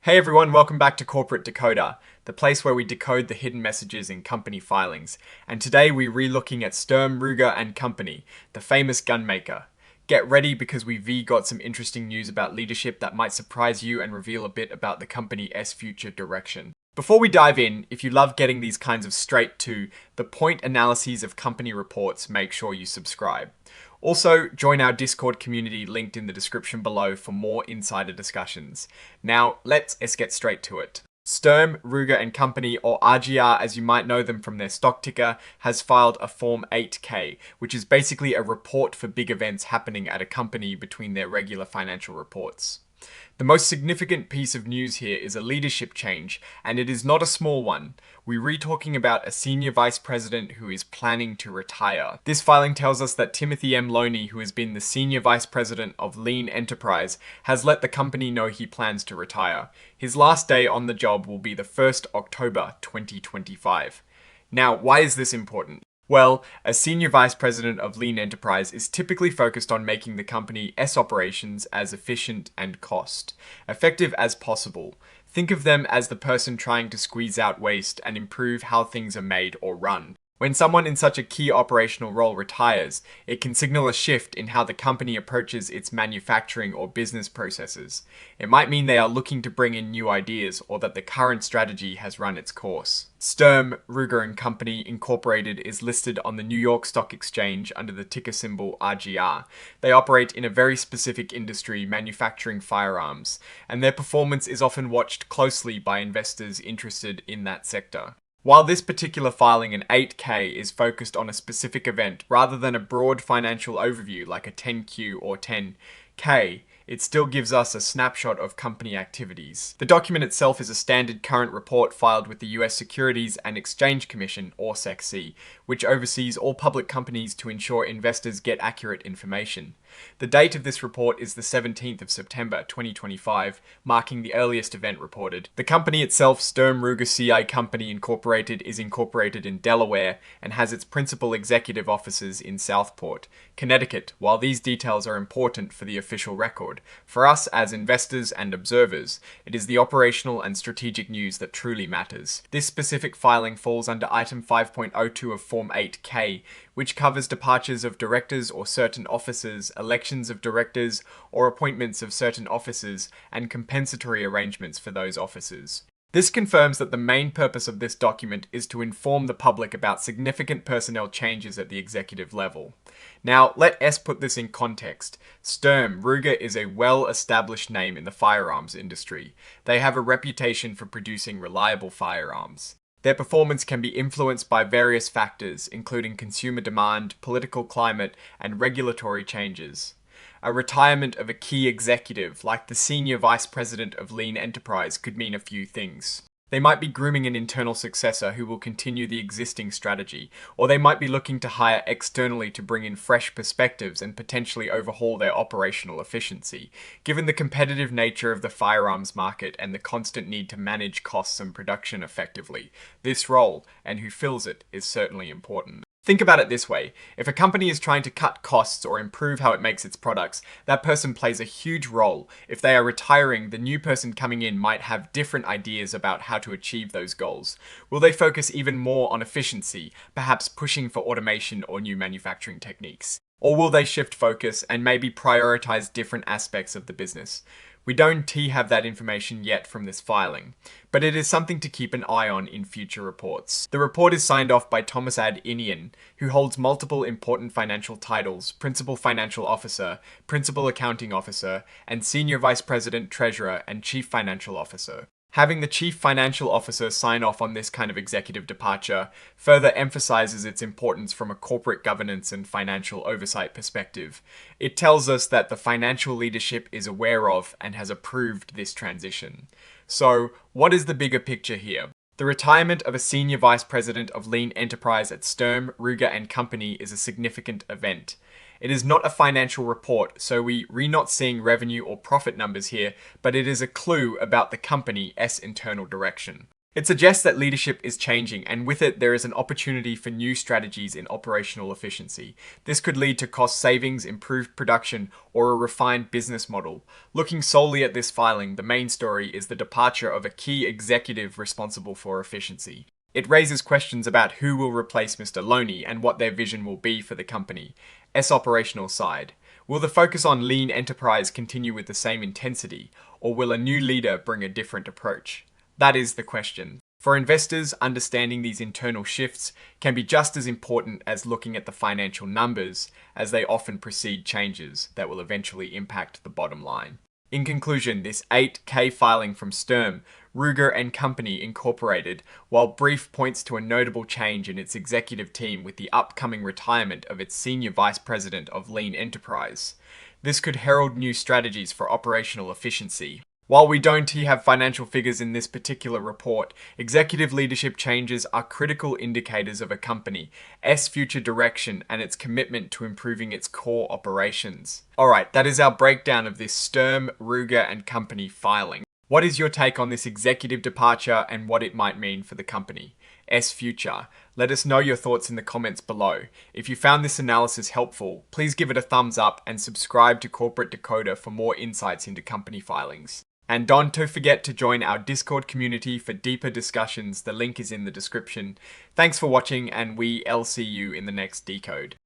Hey everyone, welcome back to Corporate Decoder, the place where we decode the hidden messages in company filings. And today we're re-looking at STURM, Ruger and Company, the famous gunmaker. Get ready because we've got some interesting news about leadership that might surprise you and reveal a bit about the company's future direction. Before we dive in, if you love getting these kinds of straight to the point analyses of company reports, make sure you subscribe. Also, join our Discord community linked in the description below for more insider discussions. Now, let's get straight to it. STURM, Ruger and Company, or RGR as you might know them from their stock ticker, has filed a Form 8K, which is basically a report for big events happening at a company between their regular financial reports. The most significant piece of news here is a leadership change, and it is not a small one. We're talking about a senior vice president who is planning to retire. This filing tells us that Timothy M. Loney, who has been the senior vice president of Lean Enterprise, has let the company know he plans to retire. His last day on the job will be the 1st October 2025. Now, why is this important? Well, a senior vice president of Lean Enterprise is typically focused on making the company's operations as efficient and cost-effective as possible. Think of them as the person trying to squeeze out waste and improve how things are made or run. When someone in such a key operational role retires, it can signal a shift in how the company approaches its manufacturing or business processes. It might mean they are looking to bring in new ideas or that the current strategy has run its course. STURM, Ruger and Company Incorporated is listed on the New York Stock Exchange under the ticker symbol RGR. They operate in a very specific industry, manufacturing firearms, and their performance is often watched closely by investors interested in that sector. While this particular filing in 8K is focused on a specific event rather than a broad financial overview like a 10Q or 10K, it still gives us a snapshot of company activities. The document itself is a standard current report filed with the US Securities and Exchange Commission, or SEC, which oversees all public companies to ensure investors get accurate information. The date of this report is the 17th of September 2025, marking the earliest event reported. The company itself, STURM Ruger CI Company Incorporated, is incorporated in Delaware and has its principal executive offices in Southport, Connecticut. While these details are important for the official record, for us as investors and observers, it is the operational and strategic news that truly matters. This specific filing falls under Item 5.02 of Form 8K, which covers departures of directors or certain officers, elections of directors, or appointments of certain officers, and compensatory arrangements for those officers. This confirms that the main purpose of this document is to inform the public about significant personnel changes at the executive level. Now, let us put this in context. STURM Ruger is a well-established name in the firearms industry. They have a reputation for producing reliable firearms. Their performance can be influenced by various factors, including consumer demand, political climate, and regulatory changes. A retirement of a key executive, like the senior vice president of Lean Enterprise, could mean a few things. They might be grooming an internal successor who will continue the existing strategy, or they might be looking to hire externally to bring in fresh perspectives and potentially overhaul their operational efficiency. Given the competitive nature of the firearms market and the constant need to manage costs and production effectively, this role, and who fills it, is certainly important. Think about it this way. If a company is trying to cut costs or improve how it makes its products, that person plays a huge role. If they are retiring, the new person coming in might have different ideas about how to achieve those goals. Will they focus even more on efficiency, perhaps pushing for automation or new manufacturing techniques? Or will they shift focus and maybe prioritize different aspects of the business? We don't have that information yet from this filing, but it is something to keep an eye on in future reports. The report is signed off by Thomas Ad-Inian, who holds multiple important financial titles: Principal Financial Officer, Principal Accounting Officer, and Senior Vice President Treasurer and Chief Financial Officer. Having the Chief Financial Officer sign off on this kind of executive departure further emphasizes its importance from a corporate governance and financial oversight perspective. It tells us that the financial leadership is aware of and has approved this transition. So, what is the bigger picture here? The retirement of a senior vice president of Lean Enterprise at STURM, Ruger and Company is a significant event. It is not a financial report, so we're not seeing revenue or profit numbers here, but it is a clue about the company's internal direction. It suggests that leadership is changing, and with it, there is an opportunity for new strategies in operational efficiency. This could lead to cost savings, improved production, or a refined business model. Looking solely at this filing, the main story is the departure of a key executive responsible for efficiency. It raises questions about who will replace Mr. Loney and what their vision will be for the company. Operational side. Will the focus on lean enterprise continue with the same intensity, or will a new leader bring a different approach? That is the question. For investors, understanding these internal shifts can be just as important as looking at the financial numbers, as they often precede changes that will eventually impact the bottom line. In conclusion, this 8K filing from STURM, Ruger and Company Incorporated, while brief, points to a notable change in its executive team with the upcoming retirement of its senior vice president of lean enterprise. This could herald new strategies for operational efficiency. While we don't have financial figures in this particular report, executive leadership changes are critical indicators of a company's future direction and its commitment to improving its core operations. Alright, that is our breakdown of this STURM, Ruger and Company filing. What is your take on this executive departure and what it might mean for the company's future? Let us know your thoughts in the comments below. If you found this analysis helpful, please give it a thumbs up and subscribe to Corporate Decoder for more insights into company filings. And don't forget to join our Discord community for deeper discussions. The link is in the description. Thanks for watching, and we'll see you in the next decode.